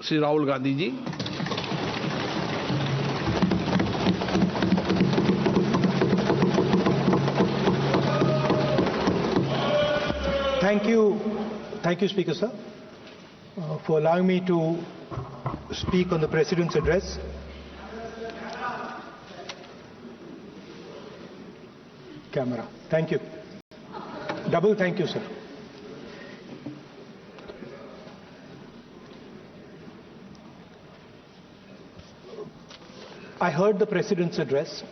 Shri Rahul Gandhi ji. Thank you, Speaker Sir, for allowing me to speak on the President's address. Camera. Thank you. Double thank you, sir. I heard the President's address.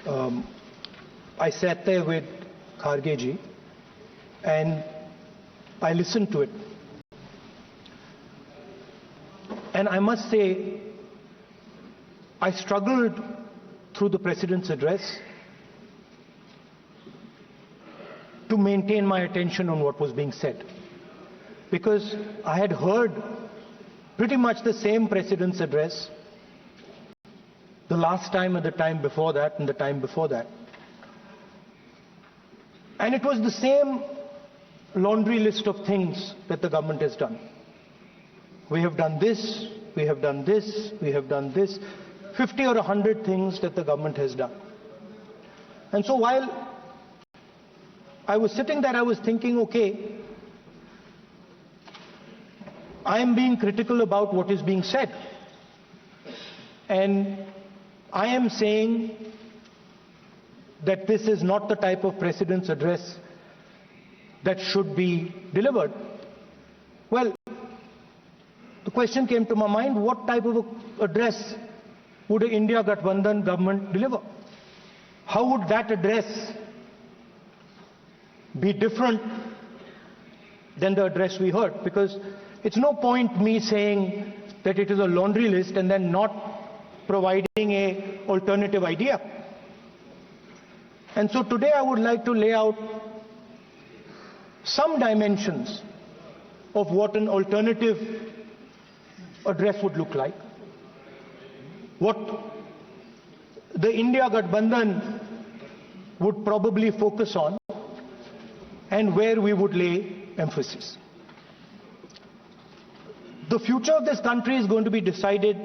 I sat there with Kharge ji and I listened to it. And I must say, I struggled through the President's address to maintain my attention on what was being said. Because I had heard pretty much the same President's address the last time and the time before that and the time before that. And it was the same laundry list of things that the government has done. We have done this, we have done this, we have done this, 50 or 100 things that the government has done. And so while I was sitting there, I was thinking, okay, I am being critical about what is being said. And I am saying that this is not the type of President's address that should be delivered. Well, the question came to my mind, what type of address would an India Gathbandhan government deliver? How would that address be different than the address we heard? Because it's no point me saying that it is a laundry list and then not providing an alternative idea. And so today I would like to lay out some dimensions of what an alternative address would look like, what the India Gathbandhan would probably focus on, and where we would lay emphasis. The future of this country is going to be decided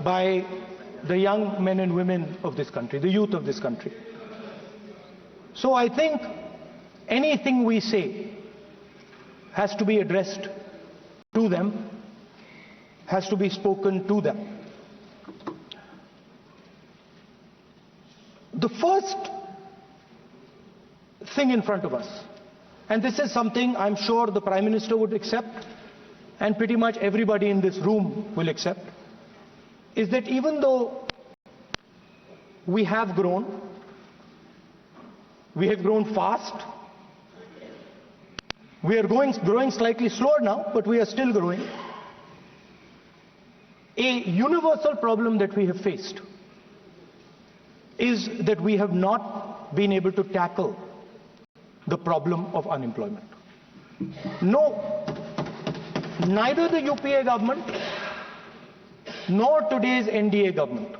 by the young men and women of this country, the youth of this country. So I think anything we say has to be addressed to them, has to be spoken to them. The first thing in front of us, and this is something I'm sure the Prime Minister would accept and pretty much everybody in this room will accept, is that even though we have grown fast, we are growing slightly slower now, but we are still growing. A universal problem that we have faced is that we have not been able to tackle the problem of unemployment. No, neither the UPA government nor today's NDA government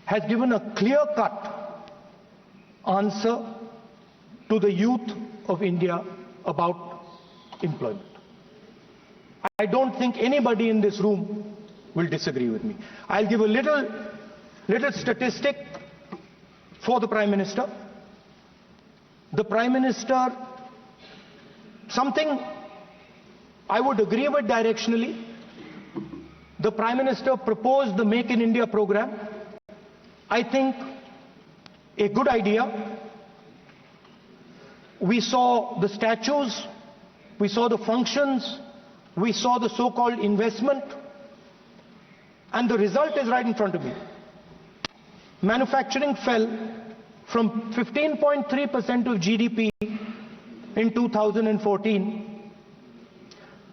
has given a clear-cut answer to the youth of India about employment. I don't think anybody in this room will disagree with me. I'll give a little statistic for the Prime Minister. The Prime Minister, something I would agree with directionally. The Prime Minister proposed the Make in India program. I think a good idea. We saw the statues, we saw the functions, we saw the so-called investment, and the result is right in front of me. Manufacturing fell from 15.3% of GDP in 2014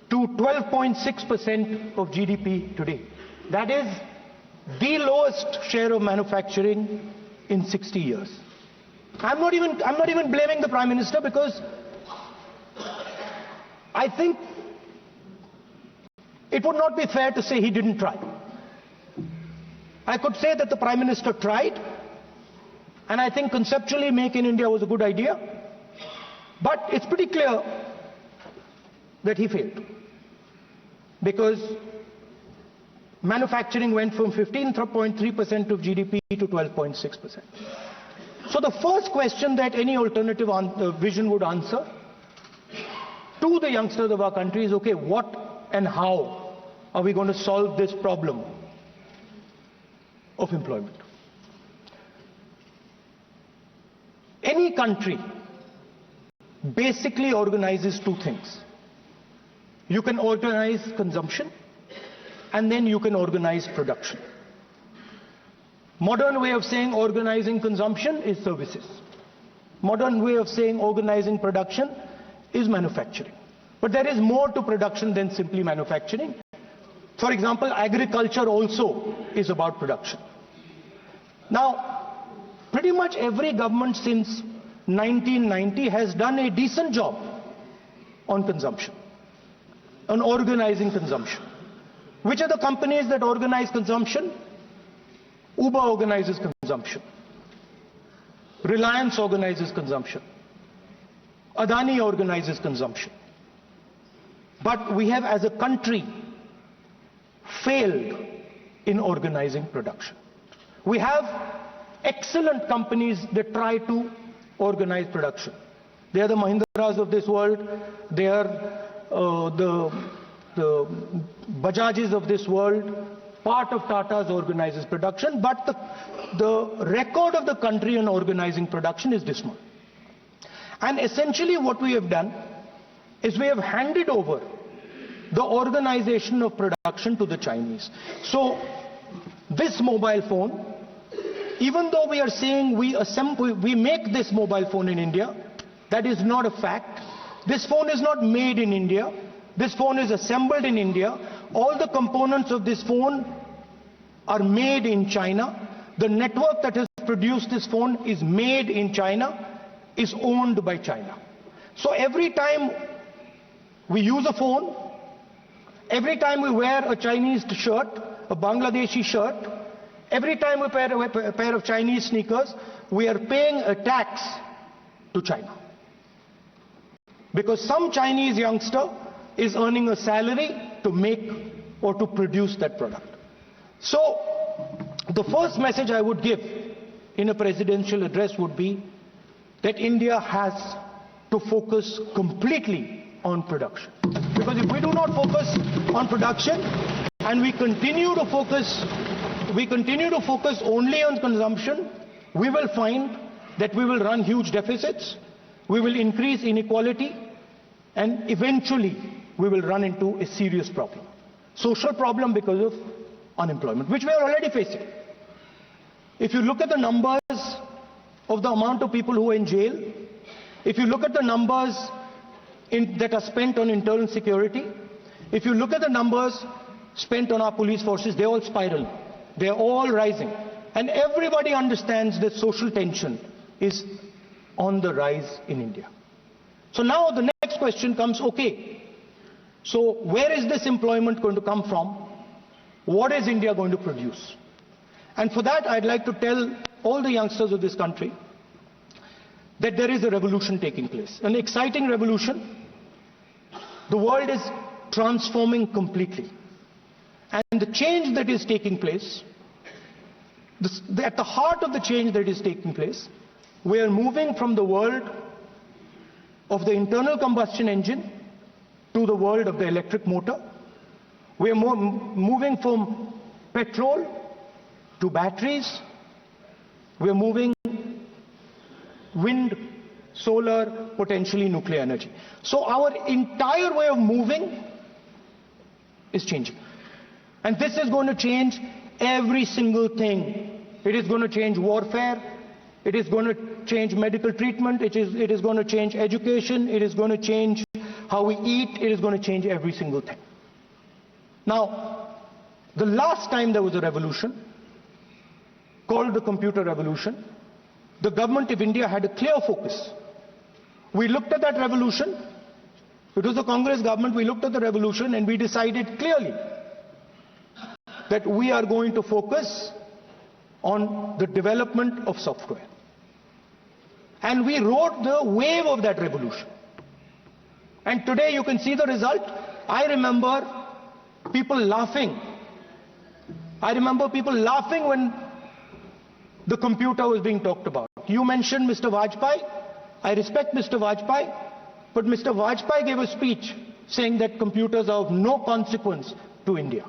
to 12.6% of GDP today. That is the lowest share of manufacturing in 60 years. I'm not even blaming the Prime Minister, because I think it would not be fair to say he didn't try. I could say that the Prime Minister tried, and I think conceptually Make in India was a good idea, but it's pretty clear that he failed. because manufacturing went from 15.3% of GDP to 12.6%. So the first question that any alternative vision would answer to the youngsters of our country is, okay, what and how are we going to solve this problem of employment? Any country basically organizes two things. You can organize consumption, and then you can organize production. Modern way of saying organizing consumption is services. Modern way of saying organizing production is manufacturing. But there is more to production than simply manufacturing. For example, agriculture also is about production. Now, pretty much every government since 1990 has done a decent job on consumption, on organizing consumption. Which are the companies that organize consumption? Uber organizes consumption. Reliance organizes consumption. Adani organizes consumption. But we have, as a country, failed in organizing production. We have excellent companies that try to organize production. They are the Mahindras of this world. They are the Bajajs of this world. Part of Tata's organizes production, but the record of the country in organizing production is dismal. And essentially what we have done is we have handed over the organization of production to the Chinese. So this mobile phone, even though we are saying we make this mobile phone in India, that is not a fact. This phone is not made in India. This phone is assembled in India. All the components of this phone are made in China. The network that has produced this phone is made in China, is owned by China. So every time we use a phone, every time we wear a Chinese shirt, a Bangladeshi shirt, every time we wear a pair of Chinese sneakers, we are paying a tax to China. Because some Chinese youngster is earning a salary to make or to produce that product. So the first message I would give in a presidential address would be that India has to focus completely on production. Because if we do not focus on production and we continue to focus only on consumption, we will find that we will run huge deficits, we will increase inequality, and eventually we will run into a serious problem. Social problem because of unemployment, which we are already facing. If you look at the numbers of the amount of people who are in jail, if you look at the numbers that are spent on internal security, if you look at the numbers spent on our police forces, they all spiral. They're all rising. And everybody understands that social tension is on the rise in India. So now the next question comes, okay, so where is this employment going to come from? What is India going to produce? And for that, I'd like to tell all the youngsters of this country that there is a revolution taking place, an exciting revolution. The world is transforming completely. And the change that is taking place, at the heart of the change that is taking place, we are moving from the world of the internal combustion engine to the world of the electric motor. We are moving from petrol to batteries. We are moving wind, solar, potentially nuclear energy. So our entire way of moving is changing. And this is going to change every single thing. It is going to change warfare. It is going to change medical treatment. It is going to change education. It is going to change how we eat. It is going to change every single thing. Now, the last time there was a revolution, called the computer revolution, the government of India had a clear focus. We looked at that revolution. It was a Congress government. We looked at the revolution and we decided clearly that we are going to focus on the development of software. And we rode the wave of that revolution. And today you can see the result. I remember people laughing. I remember people laughing when the computer was being talked about. You mentioned Mr. Vajpayee. I respect Mr. Vajpayee, but Mr. Vajpayee gave a speech saying that computers are of no consequence to India.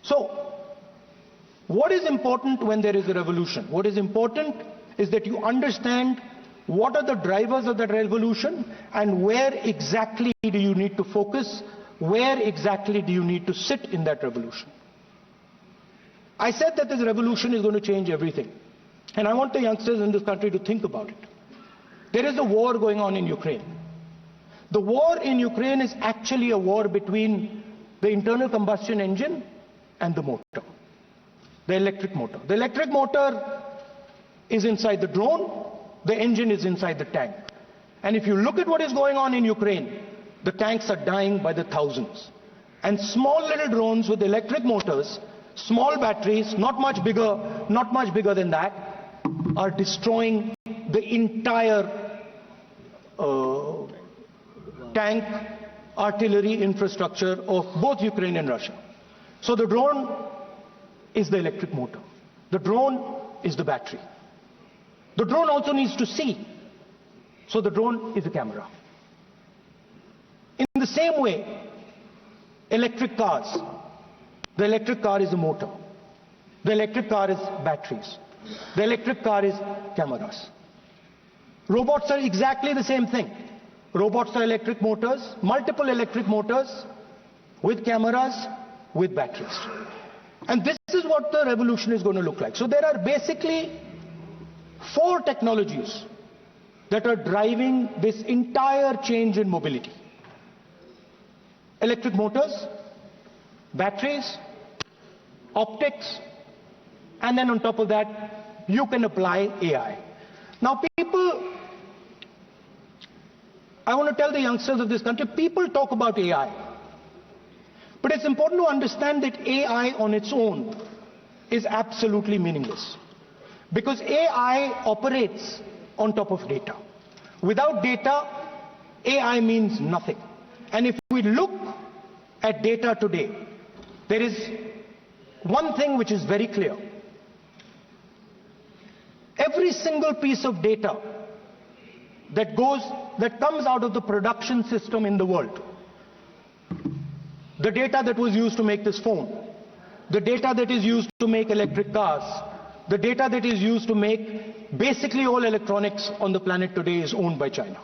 So, what is important when there is a revolution? What is important is that you understand what are the drivers of that revolution and where exactly do you need to focus, where exactly do you need to sit in that revolution. I said that this revolution is going to change everything. And I want the youngsters in this country to think about it. There is a war going on in Ukraine. The war in Ukraine is actually a war between the internal combustion engine and the motor, the electric motor. The electric motor is inside the drone, the engine is inside the tank. And if you look at what is going on in Ukraine, the tanks are dying by the thousands. And small little drones with electric motors, small batteries, not much bigger than that, are destroying the entire tank artillery infrastructure of both Ukraine and Russia. So the drone is the electric motor. The drone is the battery. The drone also needs to see. So the drone is a camera. In the same way, electric cars. The electric car is a motor. The electric car is batteries. The electric car is cameras. Robots are exactly the same thing. Robots are electric motors, multiple electric motors with cameras, with batteries. And this is what the revolution is going to look like. So there are basically 4 technologies that are driving this entire change in mobility. Electric motors, batteries, optics, and then on top of that, you can apply AI. Now people, I want to tell the youngsters of this country, people talk about AI. But it's important to understand that AI on its own is absolutely meaningless. Because AI operates on top of data. Without data, AI means nothing. And if we look at data today, there is one thing which is very clear. Every single piece of data that comes out of the production system in the world, the data that was used to make this phone, the data that is used to make electric cars, the data that is used to make basically all electronics on the planet today is owned by China.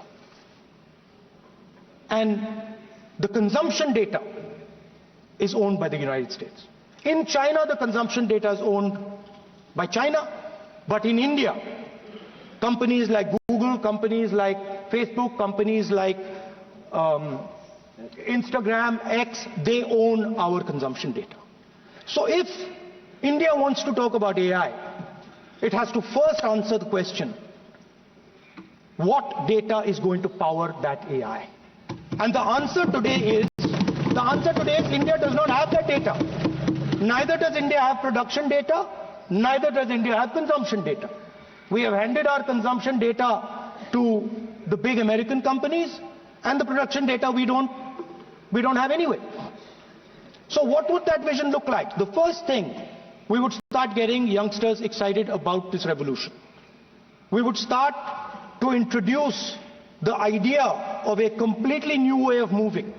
And the consumption data is owned by the United States. In China, the consumption data is owned by China, but in India, companies like Google, companies like Facebook, companies like Instagram, X, they own our consumption data. So if India wants to talk about AI, it has to first answer the question, what data is going to power that AI? And the answer today is India does not have that data. Neither does India have production data, neither does India have consumption data. We have handed our consumption data to the big American companies, and the production data we don't have anyway. So what would that vision look like? The first thing, we would start getting youngsters excited about this revolution. We would start to introduce the idea of a completely new way of moving,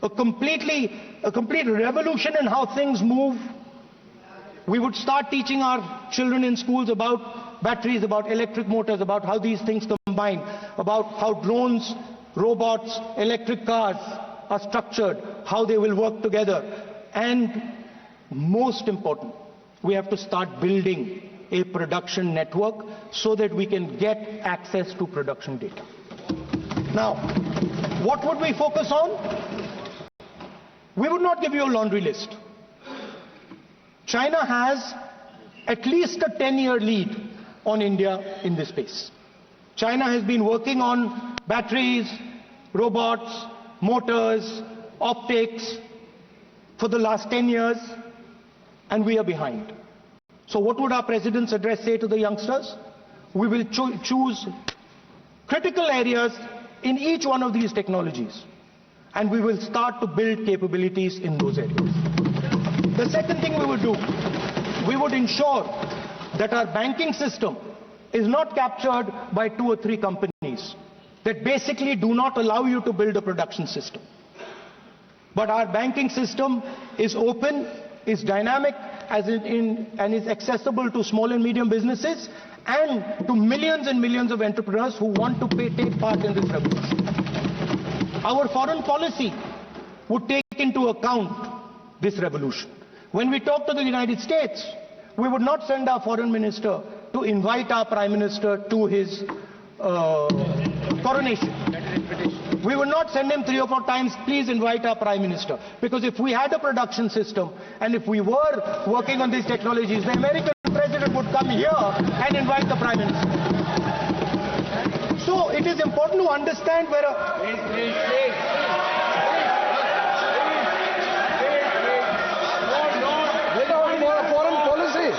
a complete revolution in how things move. We would start teaching our children in schools about batteries, about electric motors, about how these things combine, about how drones, robots, electric cars are structured, how they will work together. And most important, we have to start building a production network so that we can get access to production data. Now, what would we focus on? We would not give you a laundry list. China has at least a 10-year lead on India in this space. China has been working on batteries, robots, motors, optics for the last 10 years, and we are behind. So what would our president's address say to the youngsters? We will choose critical areas in each one of these technologies, and we will start to build capabilities in those areas. The second thing we would do, we would ensure that our banking system is not captured by 2 or 3 companies that basically do not allow you to build a production system. But our banking system is open, is dynamic, and is accessible to small and medium businesses and to millions and millions of entrepreneurs who want to take part in this revolution. Our foreign policy would take into account this revolution. When we talk to the United States, we would not send our foreign minister to invite our prime minister to his coronation. We would not send him 3 or 4 times, please invite our prime minister. Because if we had a production system and if we were working on these technologies, the American president would come here and invite the prime minister. So it is important to understand where foreign policy.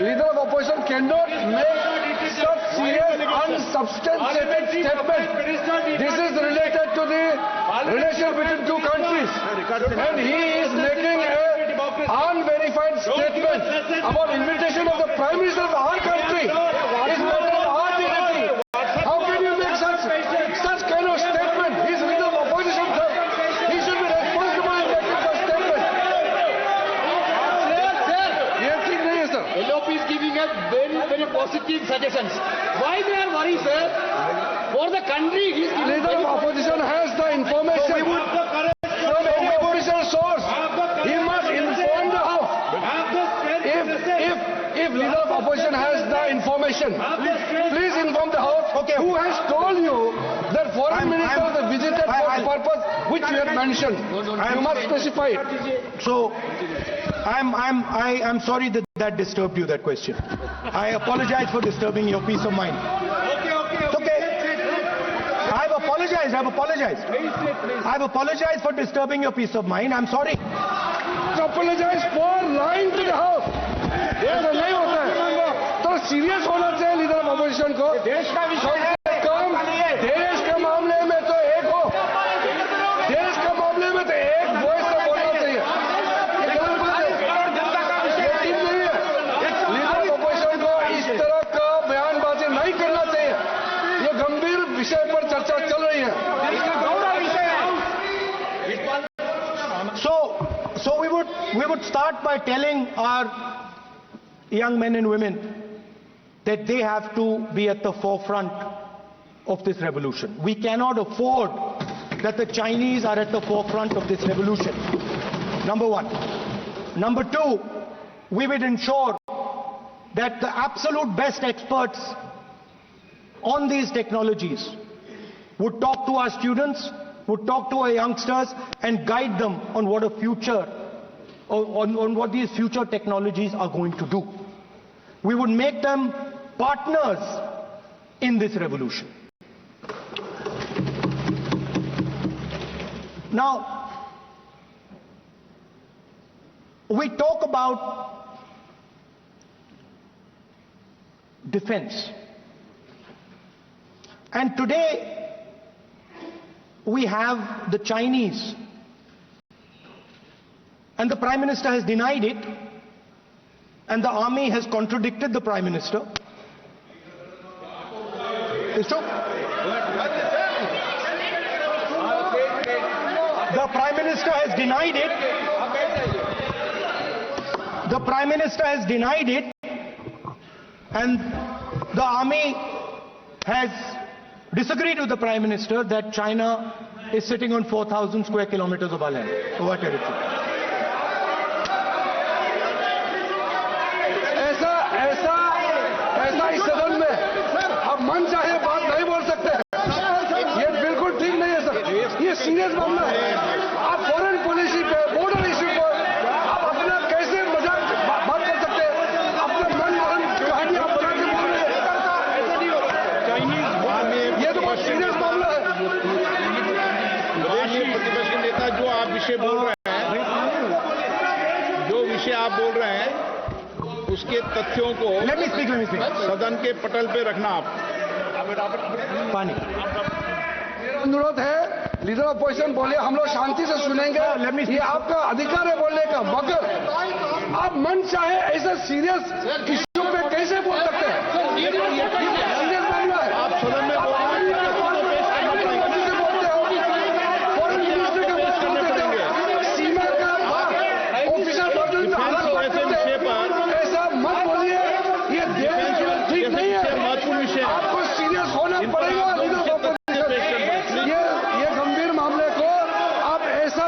Leader of opposition cannot make such serious unsubstantiated statement. This is related to the relation between 2 countries, and he is making an unverified statement about invitation of the Prime Minister of our country. It's not our dignity. How can you make such kind of statement? He's leader of opposition, sir. He should be responsible in making such statement. LoP is giving us very, very positive suggestions. Why they are worried, sir? For the country, he is giving. Leader of opposition has the information from any official source. He must inform the House. If leader of opposition has the information, please inform the House. Okay. Who has told you that foreign minister was visited for the purpose which you have mentioned? You must specify it. So, I'm sorry that disturbed you, that question. I apologize for disturbing your peace of mind. It's okay. I've apologized for disturbing your peace of mind. I'm sorry. Apologize for lying to the House. ऐसा नहीं होता है. तो serious होना चाहिए leader of opposition को. देश के मामले में तो एक हो. देश के मामले में तो एक वॉइस से बोलना चाहिए. लीडर ऑफ अपोजिशन को इस तरह का बयानबाजी नहीं करना चाहिए. ये गंभीर विषय पर चर्चा चल रही है. So we would start by telling our young men and women that they have to be at the forefront of this revolution. We cannot afford that the Chinese are at the forefront of this revolution. Number 1. Number 2, we would ensure that the absolute best experts on these technologies would talk to our students, would talk to our youngsters and guide them on what a future, on what these future technologies are going to do. We would make them partners in this revolution. Now, we talk about defense. And today, we have the Chinese, and the Prime Minister has denied it, and the army has contradicted the Prime Minister. It's true. The Prime Minister has denied it. The Prime Minister has denied it, and the army has disagreed with the Prime Minister that China is sitting on 4,000 square kilometers of our land, of our territory. ऐसा इस सदन में अब मन चाहे बात नहीं बोल सकते हैं. ये बिल्कुल ठीक नहीं है सर. ये सीरियस मामला है. आप फॉरेन पॉलिसी पे, बॉर्डर इश्यू पर आप अपना कैसे मजाक बात कर सकते हैं? अपना मन मरण कहानी आप बना के बोल रहे हैं. ये तो बहुत सीरियस मामला है. प्रतिपक्ष नेता जो आप विषय बोल रहे हैं, जो विषय आप बोल रहे हैं, उसके तथ्यों को Let me speak. सदन के पटल पे रखना आप। पानी। अनुरोध है, लीडर ऑफ अपोजिशन बोले, हम लोग शांति से सुनेंगे, ये आपका अधिकार है बोलने का, मगर आप मन चाहे ऐसा सीरियस इश्यू पे कैसे बोल सकते हैं? सीरियस मामला है। आप सदन में बोलते हो, फॉरेन मिनिस्टर का बात बोलते हो, सीमा का ऑफिसर बदल में हालत ऐसा मत बोलिए, ये देश के लिए ठीक नहीं है। महत्वपूर्ण विषय आपको सीरियस होना पड़ेगा। लीडर ऑफ अपोजिशन, ये गंभीर मामले को आप ऐसा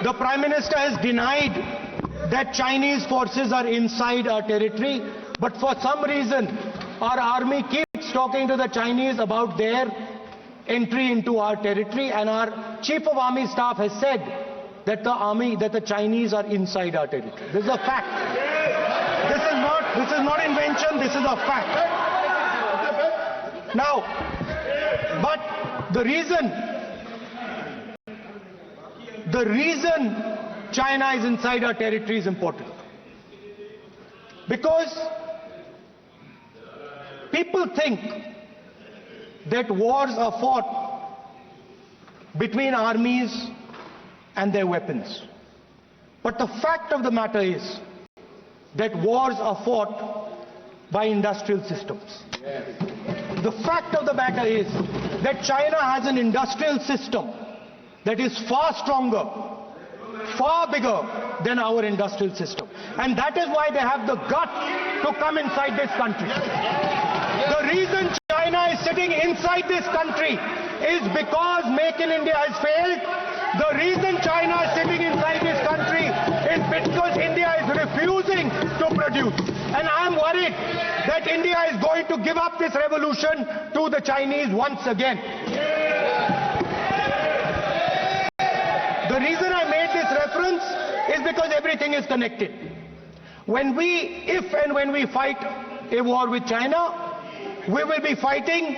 The Prime Minister has denied that Chinese forces are inside our territory, but for some reason our army keeps talking to the Chinese about their entry into our territory, and our Chief of Army Staff has said that the Chinese are inside our territory. This is a fact. This is not invention, this is a fact. Now, but the reason China is inside our territory is important. Because people think that wars are fought between armies and their weapons. But the fact of the matter is that wars are fought by industrial systems. The fact of the matter is that China has an industrial system that is far stronger, far bigger than our industrial system. And that is why they have the guts to come inside this country. The reason China is sitting inside this country is because Make in India has failed. The reason China is sitting inside this country is because India is refusing to produce. And I'm worried that India is going to give up this revolution to the Chinese once again. The reason I made this reference is because everything is connected. If and when we fight a war with China, we will be fighting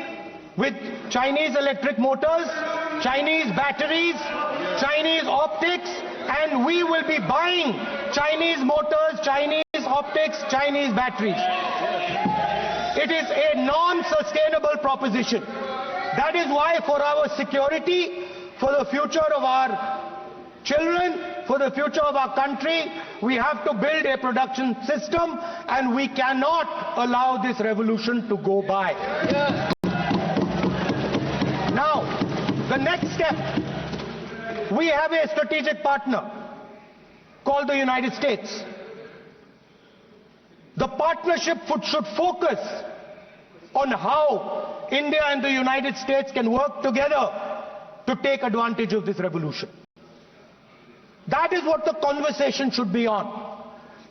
with Chinese electric motors, Chinese batteries, Chinese optics, and we will be buying Chinese motors, Chinese optics, Chinese batteries. It is a non-sustainable proposition. That is why for our security, for the future of our children, for the future of our country, we have to build a production system, and we cannot allow this revolution to go by. Now, the next step, we have a strategic partner called the United States. The partnership should focus on how India and the United States can work together to take advantage of this revolution. That is what the conversation should be on.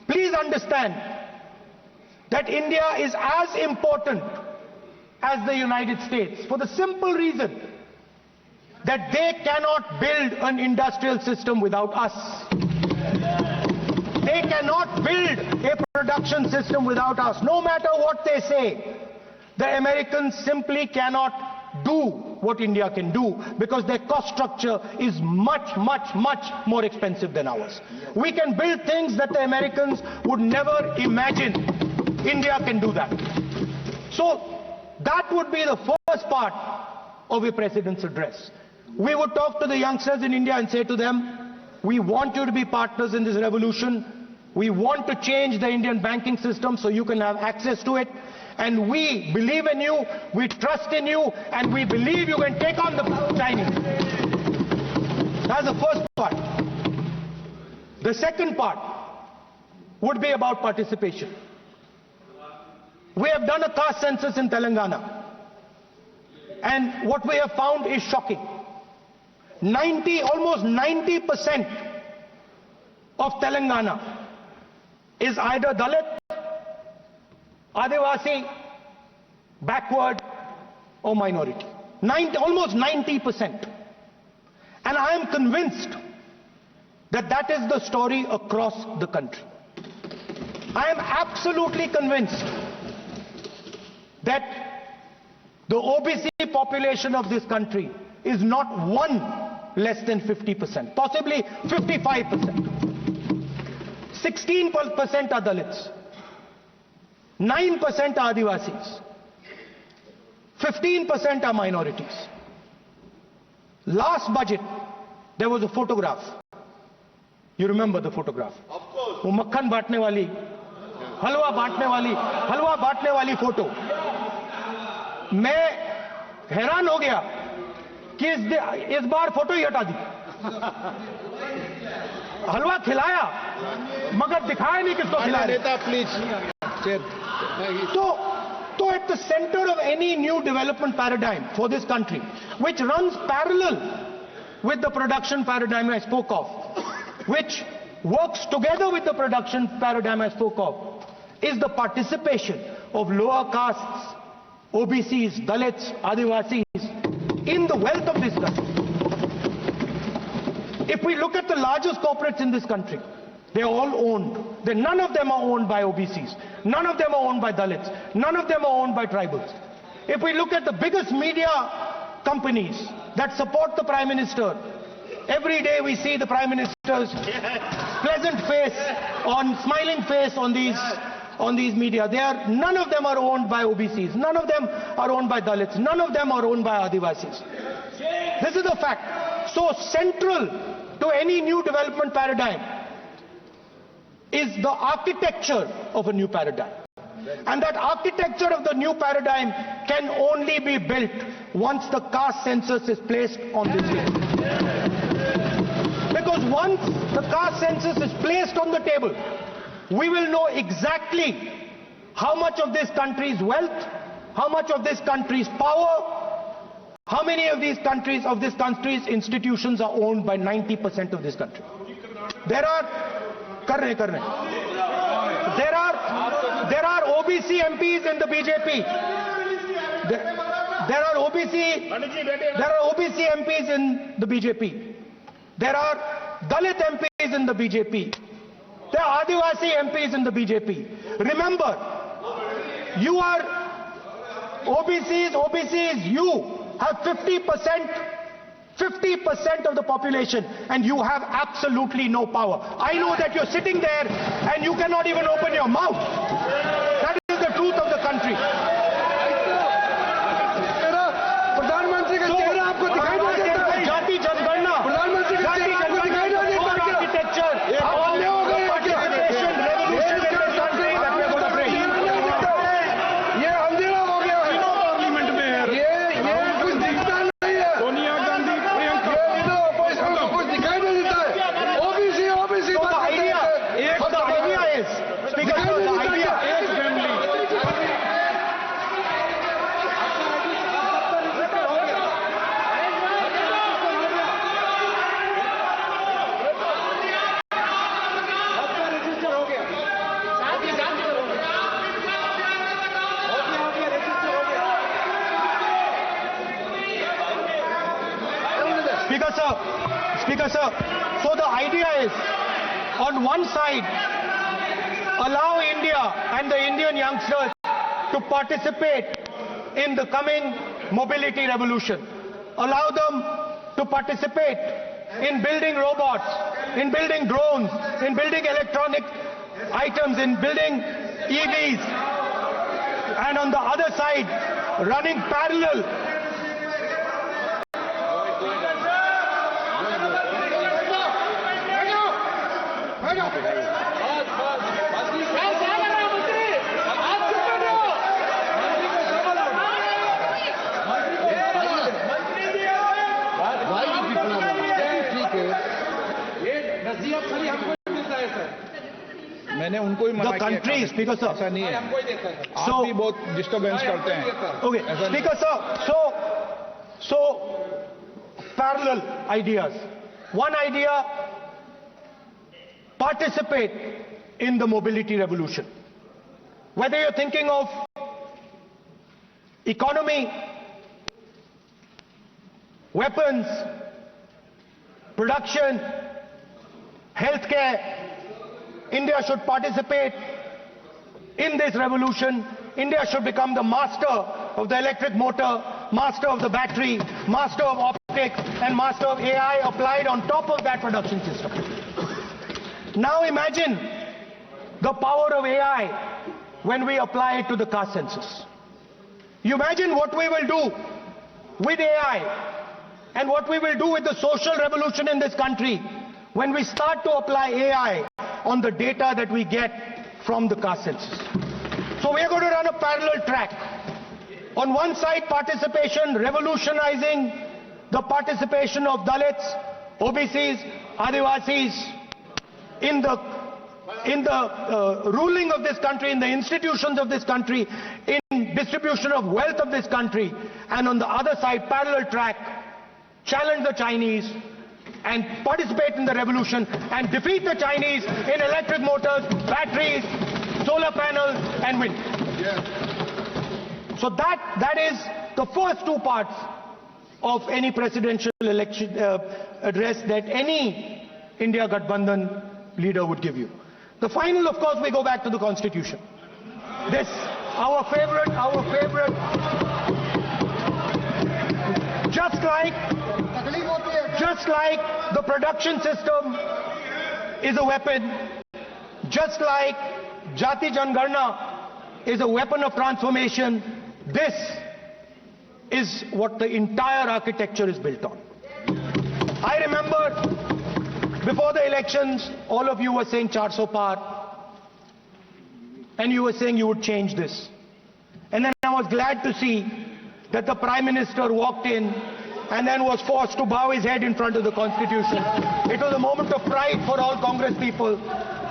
Please understand that India is as important as the United States for the simple reason that they cannot build an industrial system without us. They cannot build a production system without us. No matter what they say, the Americans simply cannot do what India can do because their cost structure is much, much, much more expensive than ours. We can build things that the Americans would never imagine. India can do that. So that would be the first part of a president's address. We would talk to the youngsters in India and say to them, we want you to be partners in this revolution. We want to change the Indian banking system so you can have access to it. And we believe in you, we trust in you, and we believe you can take on the Chinese. That's the first part. The second part would be about participation. We have done a caste census in Telangana, and what we have found is shocking. Almost 90% of Telangana is either Dalit, Adivasi, backward, or minority. Almost 90%. And I am convinced that that is the story across the country. I am absolutely convinced that the OBC population of this country is not one less than 50%, possibly 55%. 16% are Dalits, 9% are Adivasis, 15% are minorities. Last budget, there was a photograph. You remember the photograph? Of course. वो मक्खन बांटने वाली, हलवा बांटने वाली photo. मैं हैरान हो गया कि इस बार फोटो ही हटा दी. हलवा खिलाया मगर दिखाया नहीं किसको खिला रहे. So at the center of any new development paradigm for this country, which runs parallel with the production paradigm I spoke of, which works together with the production paradigm I spoke of, is the participation of lower castes, OBCs, Dalits, Adivasis in the wealth of this country. If we look at the largest corporates in this country, they are all owned. None of them are owned by OBCs. None of them are owned by Dalits. None of them are owned by tribals. If we look at the biggest media companies that support the Prime Minister, every day we see the Prime Minister's pleasant face, smiling face on these media. None of them are owned by OBCs. None of them are owned by Dalits. None of them are owned by Adivasis. This is a fact. So central to any new development paradigm is the architecture of a new paradigm. And that architecture of the new paradigm can only be built once the caste census is placed on this list. Because once the caste census is placed on the table, we will know exactly how much of this country's wealth, how much of this country's power, how many of this country's institutions are owned by 90% of this country. There are OBC MPs in the BJP. There are OBC MPs in the BJP. There are Dalit MPs in the BJP. There are Adivasi MPs in the BJP. Remember, you are OBCs, you have 50% of the population, and you have absolutely no power. I know that you're sitting there and you cannot even open your mouth. That is the truth of the country. प्रधानमंत्री का चेहरा आपको दिखाई दे देता है. जाति जनगणना, प्रधानमंत्री का चेहरा आपको दिखाई दे देता है. Architecture, Speaker sir, so the idea is, on one side, allow India and the Indian youngsters to participate in the coming mobility revolution. Allow them to participate in building robots, in building drones, in building electronic items, in building EVs. And on the other side, running parallel, मैंने उनको ही मना किया. country, Speaker sir. ऐसा नहीं है. आप भी बहुत डिस्टर्बेंस करते हैं. Okay, Speaker sir. So parallel ideas. One idea: participate in the mobility revolution. Whether you're thinking of economy, weapons, production, healthcare, India should participate in this revolution. India should become the master of the electric motor, master of the battery, master of and master of AI applied on top of that production system. Now imagine the power of AI when we apply it to the caste census. You imagine what we will do with AI and what we will do with the social revolution in this country when we start to apply AI on the data that we get from the caste census. So we are going to run a parallel track. On one side, participation, revolutionizing the participation of Dalits, OBCs, Adivasis in the ruling of this country, in the institutions of this country, in distribution of wealth of this country. And on the other side, parallel track, challenge the Chinese and participate in the revolution and defeat the Chinese in electric motors, batteries, solar panels and wind. So that is the first two parts of any presidential election address that any India Gathbandhan leader would give you. The final, of course, we go back to the Constitution. This, our favorite, just like the production system is a weapon, just like Jati Jangarna is a weapon of transformation, this is what the entire architecture is built on. I remember before the elections, all of you were saying 400 par, and you were saying you would change this. And then I was glad to see that the Prime Minister walked in and then was forced to bow his head in front of the Constitution. It was a moment of pride for all Congress people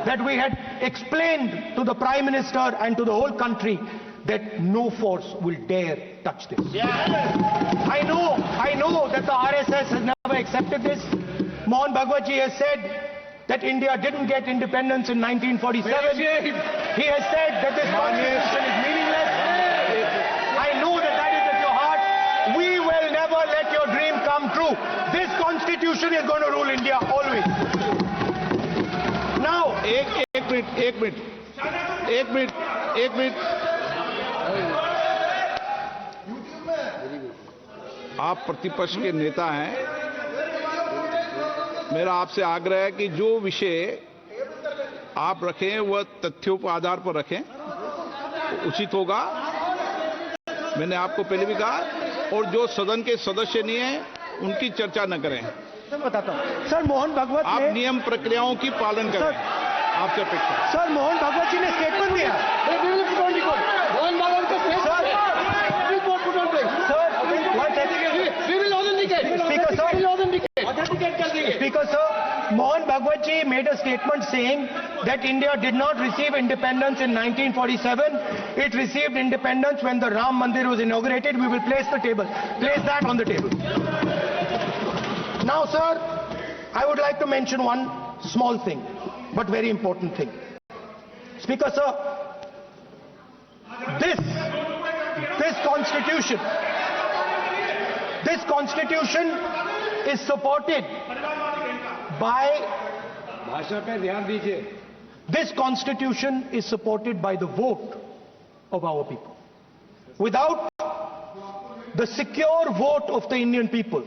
that we had explained to the Prime Minister and to the whole country that no force will dare touch this. I know that the RSS has never accepted this. Mohan Bhagwatji has said that India didn't get independence in 1947. He has said that this constitution is meaningless. I know that that is at your heart. We will never let your dream come true. This constitution is going to rule India always. Now, एक minute आप प्रतिपक्ष के नेता हैं, मेरा आपसे आग्रह है कि जो विषय आप रखें वह तथ्यों पर आधार पर रखें, उचित होगा। मैंने आपको पहले भी कहा, और जो सदन के सदस्य नहीं हैं उनकी चर्चा न करें। मैं बताता हूं सर, मोहन भागवत आप नियम प्रक्रियाओं की पालन करें, आपसे अपेक्षा। सर, मोहन भागवत जी ने स्टेटमेंट दिया। मोहन भागवत का Speaker sir, Mohan Bhagwat ji made a statement saying that India did not receive independence in 1947. It received independence when the Ram Mandir was inaugurated. We will place that on the table. Now sir, I would like to mention one small thing, but very important thing. Speaker sir, this constitution is supported by this constitution is supported by the vote of our people. Without the secure vote of the Indian people,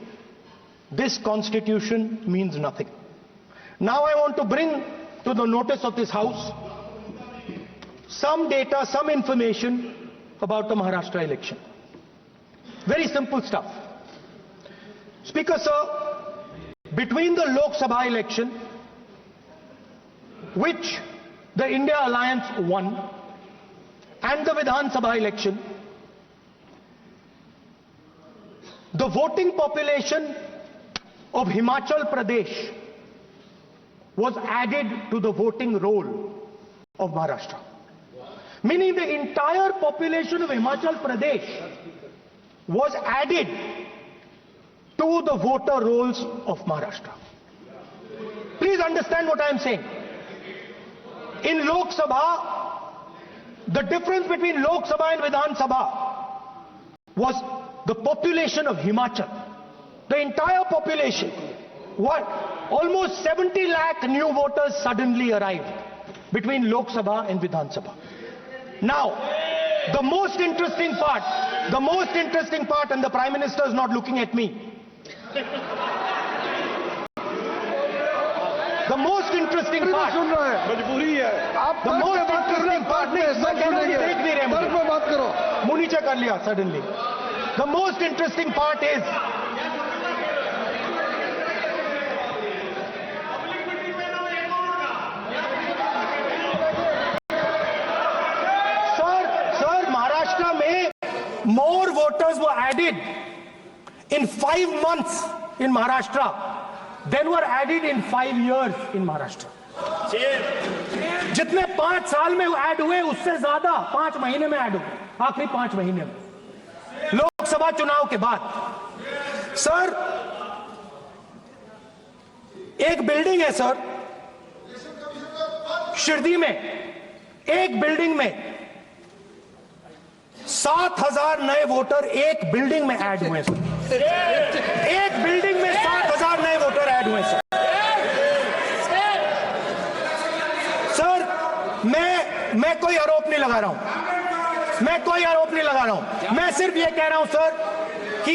this constitution means nothing. Now I want to bring to the notice of this House some data, some information about the Maharashtra election. Very simple stuff. Speaker sir, between the Lok Sabha election, which the India Alliance won, and the Vidhan Sabha election, the voting population of Himachal Pradesh was added to the voting roll of Maharashtra. Meaning the entire population of Himachal Pradesh was added to the voter rolls of Maharashtra. Please understand what I am saying. In Lok Sabha, the difference between Lok Sabha and Vidhan Sabha was the population of Himachal. The entire population. What? Almost 70 lakh new voters suddenly arrived between Lok Sabha and Vidhan Sabha. Now, the most interesting part, and the Prime Minister is not looking at me. The most interesting part. सुन रहे हैं, मजबूरी है. आप The most बात कर रहे हैं, interesting part बात में सब देख सुनेंगे, नहीं रहे तर्क में बात करो. मुंह नीचे कर लिया suddenly. The most interesting part is Sir, Maharashtra में more voters were added in 5 months in Maharashtra than were added in 5 years in Maharashtra. जितने 5 साल में ऐड हुए उससे ज्यादा 5 महीने में ऐड हुए, आखिरी 5 महीने में लोकसभा चुनाव के बाद. सर, एक बिल्डिंग है सर शिरडी में, एक बिल्डिंग में 7,000 नए वोटर एक बिल्डिंग में ऐड हुए सर. एक बिल्डिंग में 7,000 नए वोटर ऐड हुए सर. सर, मैं कोई आरोप नहीं लगा रहा हूं, मैं कोई आरोप नहीं लगा रहा हूं. मैं सिर्फ ये कह रहा हूं सर कि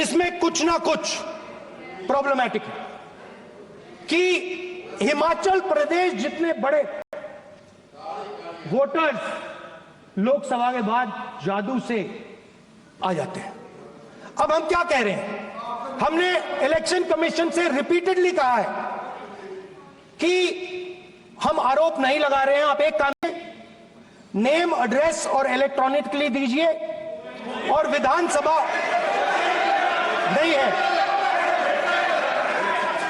इसमें कुछ ना कुछ प्रॉब्लमैटिक है कि हिमाचल प्रदेश जितने बड़े वोटर्स लोकसभा के बाद जादू से आ जाते हैं. अब हम क्या कह रहे हैं, हमने इलेक्शन कमीशन से रिपीटेडली कहा है कि हम आरोप नहीं लगा रहे हैं. आप एक काम नेम, एड्रेस और इलेक्ट्रॉनिकली दीजिए और विधानसभा नहीं है.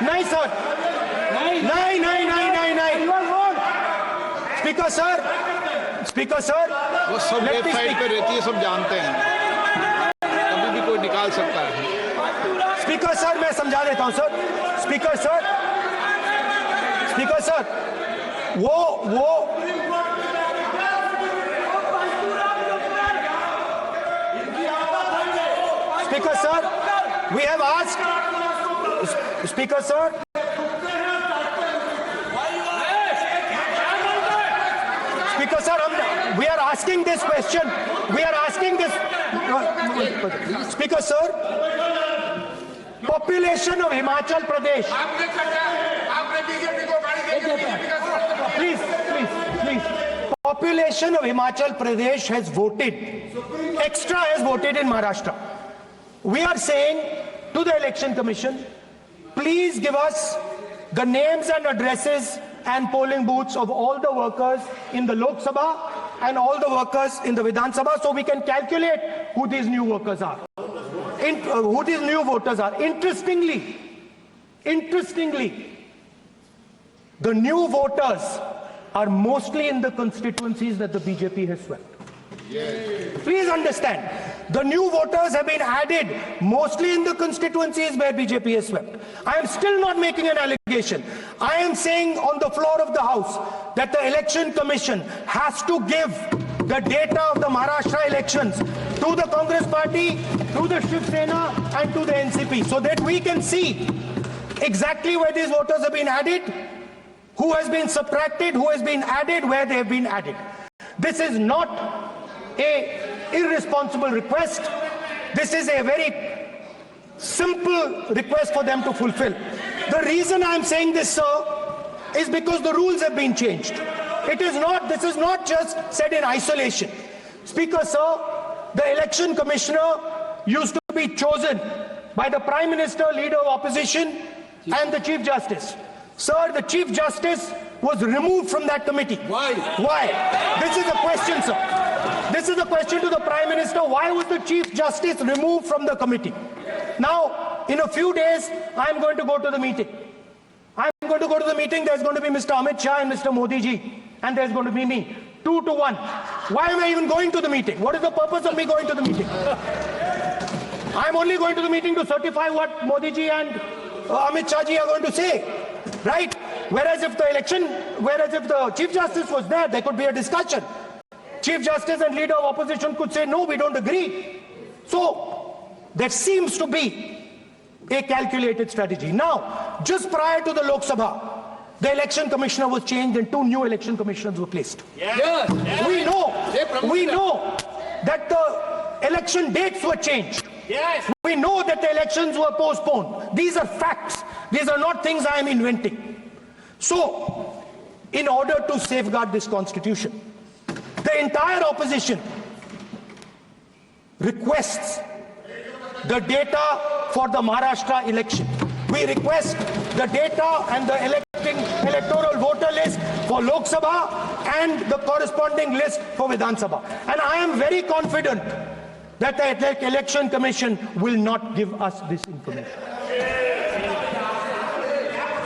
नहीं सर, नहीं नहीं नहीं नहीं नहीं नहीं. स्पीकर सर वो सब वेबसाइट पे रहती है, सब जानते हैं, कभी भी कोई निकाल सकता है. स्पीकर सर, मैं समझा देता हूं सर. स्पीकर सर, वो Speaker sir, we have asked. Speaker sir. Speaker sir, we are asking this question. We are asking this. Speaker sir, population of Himachal Pradesh. Please. Population of Himachal Pradesh has voted. Extra has voted in Maharashtra. We are saying to the Election Commission, please give us the names and addresses and polling booths of all the workers in the Lok Sabha and all the workers in the Vidhan Sabha so we can calculate who these new workers are, who these new voters are. Interestingly, the new voters are mostly in the constituencies that the BJP has swept. Please understand, the new voters have been added mostly in the constituencies where BJP has swept. I am still not making an allegation. I am saying on the floor of the House that the Election Commission has to give the data of the Maharashtra elections to the Congress Party, to the Shiv Sena and to the NCP so that we can see exactly where these voters have been added, who has been subtracted, who has been added, where they have been added. This is not a irresponsible request. This is a very simple request for them to fulfill. The reason I am saying this, sir, is because the rules have been changed. This is not just said in isolation. Speaker, sir, the election commissioner used to be chosen by the Prime Minister, Leader of Opposition, and the Chief Justice. Sir, the Chief Justice was removed from that committee. Why? This is a question, sir. This is a question to the Prime Minister. Why was the Chief Justice removed from the committee? Now, in a few days, I'm going to go to the meeting. There's going to be Mr. Amit Shah and Mr. Modi ji. And there's going to be me. 2 to 1. Why am I even going to the meeting? What is the purpose of me going to the meeting? I'm only going to the meeting to certify what Modi ji and Amit Shah ji are going to say. Right? Whereas if the Chief Justice was there could be a discussion. Chief Justice and Leader of Opposition could say, no, we don't agree. So, there seems to be a calculated strategy. Now, just prior to the Lok Sabha, the election commissioner was changed and 2 new election commissioners were placed. We know that the election dates were changed. Yes. We know that the elections were postponed. These are facts. These are not things I am inventing. So, in order to safeguard this constitution, the entire opposition requests the data for the Maharashtra election. We request the data and the electoral voter list for Lok Sabha and the corresponding list for Vidhan Sabha. And I am very confident that the Election Commission will not give us this information.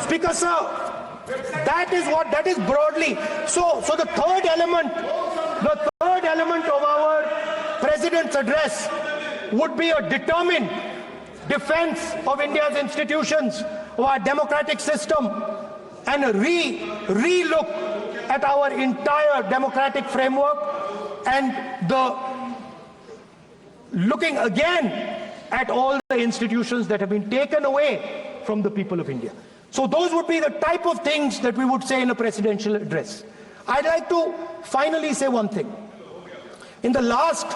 Speaker sir, that is broadly. So the third element of our President's address would be a determined defense of India's institutions, of our democratic system, and a re-look at our entire democratic framework, and looking again at all the institutions that have been taken away from the people of India. So those would be the type of things that we would say in a presidential address. I'd like to finally say one thing. In the last,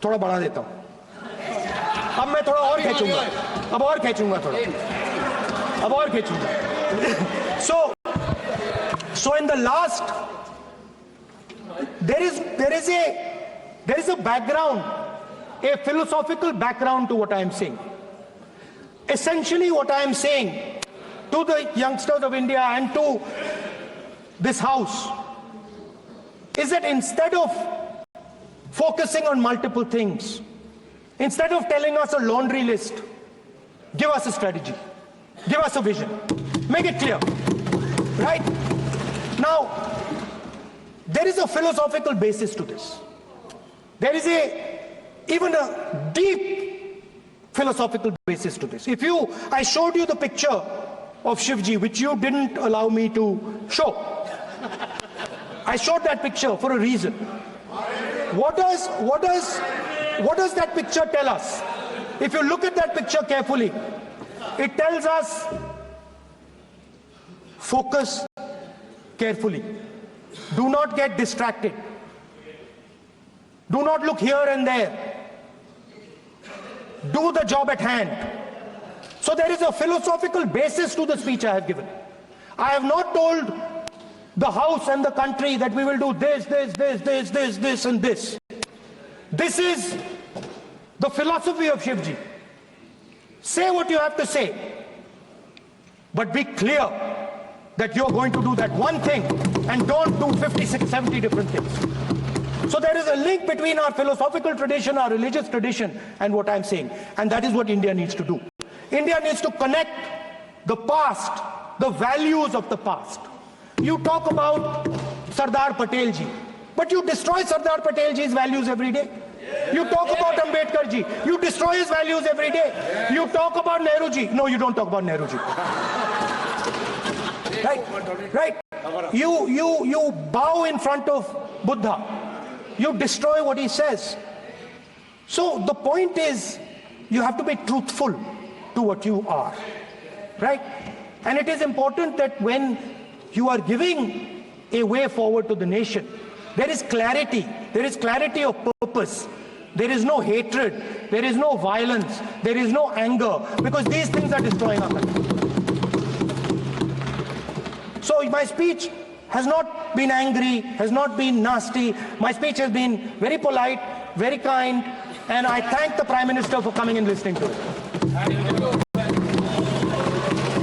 थोड़ा बढ़ा देता हूँ. अब मैं थोड़ा और खींचूंगा. अब और खींचूंगा थोड़ा. अब और खींचूंगा. So in the last, there is a background, a philosophical background to what I am saying. Essentially, what I am saying to the youngsters of India and to this House is that instead of focusing on multiple things, instead of telling us a laundry list, give us a strategy, give us a vision, make it clear, right? Now, there is a philosophical basis to this. There is even a deep philosophical basis to this. I showed you the picture of Shivji, which you didn't allow me to show. I showed that picture for a reason. What does that picture tell us? If you look at that picture carefully, it tells us focus carefully. Do not get distracted. Do not look here and there. Do the job at hand. So there is a philosophical basis to the speech I have given. I have not told the House and the country that we will do this, and this. This is the philosophy of Shivji. Say what you have to say, but be clear that you're going to do that one thing and don't do 56, 70 different things. So there is a link between our philosophical tradition, our religious tradition, and what I'm saying. And that is what India needs to do. India needs to connect the past, the values of the past. You talk about Sardar Patel ji, but you destroy Sardar Patel ji's values every day. You talk about Ambedkar ji, you destroy his values every day. You talk about Nehru ji. No, you don't talk about Nehru ji. Right? You bow in front of Buddha. You destroy what he says. So the point is, you have to be truthful to what you are. Right? And it is important that when you are giving a way forward to the nation, there is clarity of purpose. There is no hatred, there is no violence, there is no anger, because these things are destroying our country. So my speech has not been angry, has not been nasty. My speech has been very polite, very kind, and I thank the Prime Minister for coming and listening to it.